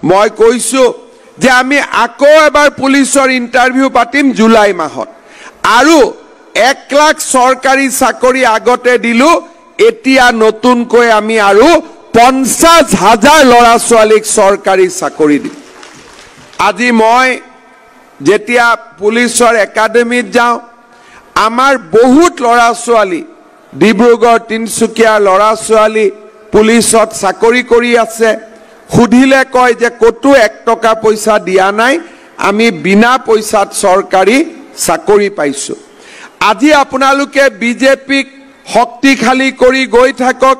মই কৈছো যে আমি আকৌ এবাৰ পুলিচৰ ইন্টাৰভিউ পাতিম জুলাই মাহত আৰু 1 লাখ চৰকাৰী চাকৰি আগতে দিলো এতিয়া নতুনকৈ আমি আৰু 50,000 লৰা ছোৱালীক চৰকাৰী চাকৰি দিম আজি মই যেতিয়া পুলিচৰ একাডেমিত যাওঁ আমাৰ বহুত লৰা ছোৱালী ডিব্ৰুগড় তিনসুকিয়া লৰা ছোৱালী পুলিচত চাকৰি কৰি আছে খুদিলে কয় যে কতো 1 টকা পইচা দিয়া নাই আমি বিনা পইচাত চৰকাৰী চাকৰি পাইছো আজি আপোনালোকে বিজেপিক শক্তিশালী কৰি গৈ থাকক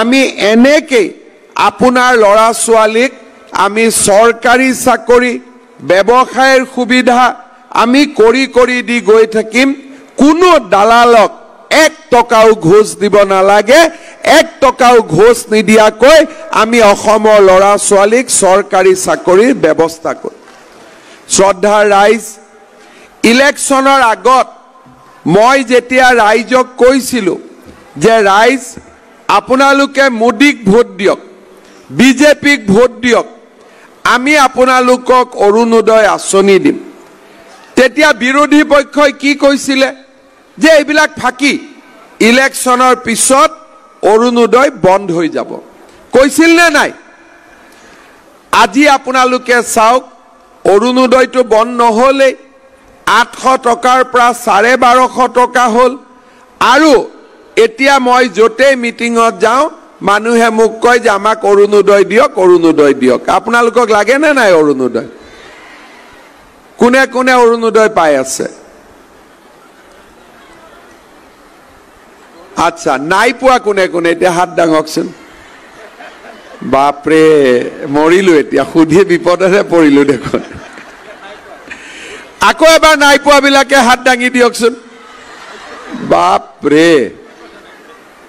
আমি এনেকে আপোনাৰ লৰা ছোৱালীক আমি চৰকাৰী চাকৰি ব্যৱসায়ৰ সুবিধা আমি কৰি দি গৈ থাকিম কোনো দালালক 1 টকাও ঘোষ দিব নালাগে 1 টকাও ঘোষ নিদিয়াকৈ আমি অসমৰ লৰা ছোৱালীক চৰকাৰী চাকৰিৰ ব্যৱস্থা কৰিম শ্ৰদ্ধাৰ ৰাইজ ইলেকশ্যনৰ আগত মই যেতিয়া ৰাইজক কৈছিলো যে ৰাইজ আপোনালোকে মোদীক ভোট দিয়ক বিজেপিক ভোট দিয়ক আমি আপোনালোকক অৰুণোদয় আঁচনি দিম তেতিয়া বিৰোধী পক্ষই কি কৈছিলে যে এইবিলাক ফাঁকি ইলেকশ্যনৰ পিছত অৰুণোদয় বন্ধ হৈ যাব কৈছিল নে নাই আজি আপোনালোকে চাওক অৰুণোদয়টো বন্ধ নহলে 800 টকাৰ পৰা 1250 টকা হল আৰু এতিয়া মই জতে মিটিঙত যাওঁ মানুহে মোক কয় যে আমাক অৰুণোদয় দিয়ক আপোনালোকক লাগে নে নাই অৰুণোদয় কোনে কোনে অৰুণোদয় পাই আছে আচ্ছা নাই পোৱা কোনে কোনে এতিয়া হাত দাঙকচোন বাপৰে মৰিলো এতিয়া খুধি বিপদৰে পৰিলো দেখোন আকৌ এবাৰ নাই পোৱা বিলাকে হাত দাঙি দিয়কচোন বাপৰে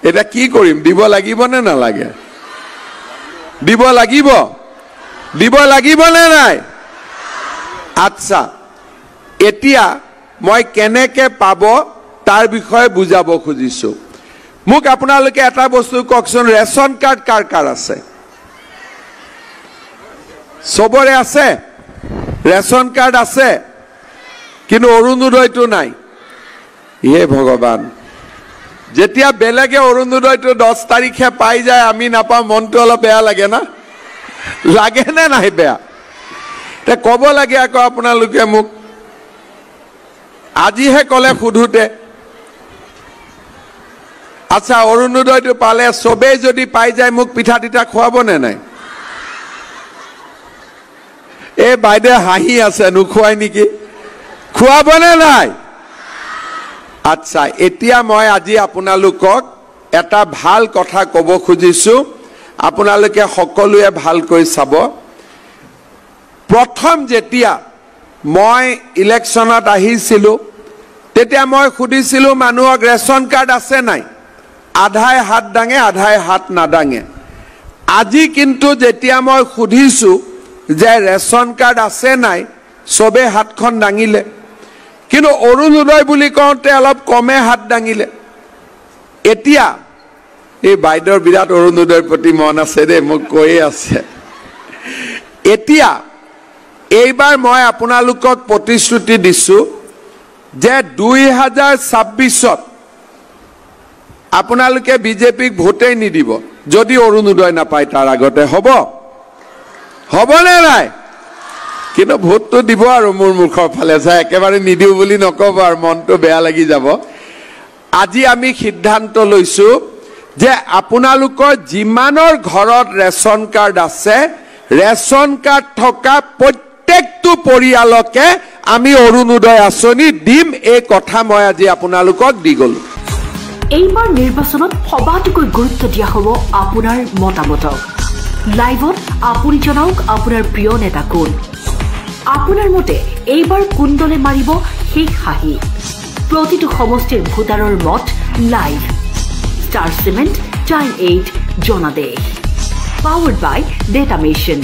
এটা কি কৰিম দিব লাগিব নে নালাগে দিব লাগিব নে নাই আচ্ছা এতিয়া মই কেনেকে পাব তাৰ বিষয়ে বুজাব খুজিছো মোক আপোনালোকে এটা বস্তু কওকচোন ৰেশন কাৰ্ড কাৰ কাৰ আছে সবৰে আছে ৰেশন কাৰ্ড আছে কিন্তু অৰুণোদয়টো নাই হে ভগৱান যেতিয়া বেলেগে অৰুণোদয়টো 10 তাৰিখে পাই যায় আমি নাপাওঁ মনটো অলপ বেয়া লাগে না লাগে নে নাই বেয়া তে ক'ব লাগে আকৌ আপোনালোকে মোক আজিহে কলে খুধুতে আচ্ছা অৰুণোদয়টো পালে সবে যদি পাই যায় মোক পিঠা তিতা খুৱাব নে নাই এই বাইদে হাঁহি আছে নুখুৱাই নেকি খুৱাব নে নাই আচ্ছা এতিয়া মই আজি আপোনালোকক এটা ভাল কথা ক'ব খুজিছো আপোনালোকে সকলোৱে ভালকৈ চাব প্ৰথম যেতিয়া মই ইলেকশ্যনত আহিছিলো তেতিয়া মই খুদিছিলো মানুহক ৰেশন কাৰ্ড আছে নাই আধাই হাত দাঙে আধাই হাত নাদাঙে আজি কিন্তু যেতিয়া মই খুদিছো যে ৰেশন কাৰ্ড আছে নাই সবে হাতখন দাঙিলে কিন্তু অৰুণোদয় বুলি কওঁতে অলপ কমে হাত দাঙিলে এতিয়া এই বাইদেউৰ বিৰাট অৰুণোদয়ৰ প্ৰতি মন আছে দে মোক কৈয়ে আছে এতিয়া এইবাৰ মই আপোনালোকক প্ৰতিশ্ৰুতি দিছো যে 2026ত আপোনালোকে বিজেপিক ভোটেই নিদিব যদি অৰুণোদয় নাপায় তাৰ আগতে হ'ব নে নাই কিন্তু ভোটটো দিব আৰু মোৰ মুখৰ ফালে চাই একেবাৰে নিদিও বুলি নকব আৰু মনটো বেয়া লাগি যাব আজি আমি সিদ্ধান্ত লৈছো যে আপোনালোকৰ যিমানৰ ঘৰত ৰেশন কাৰ্ড আছে ৰেশন কাৰ্ড থকা প্ৰত্যেকটো পৰিয়ালকে আমি অৰুণোদয় আঁচনি দিম এই কথা মই আজি আপোনালোকক দি গলো এইবাৰ নিৰ্বাচনত সবাতোকৈ গুৰুত্ব দিয়া হ'ব আপোনাৰ মতামতক লাইভত আপুনি জনাওক আপোনাৰ প্ৰিয় নেতা কোন আপোনাৰ মতে এইবাৰ কোন দলে মাৰিব শেষ হাঁহি প্ৰতিটো সমষ্টিৰ ভোটাৰৰ মত লাইভ ষ্টাৰ সিমেন্ট টাইম 8 জনাদেশ পাৱাৰ্ড বাই ডেটা মেচিন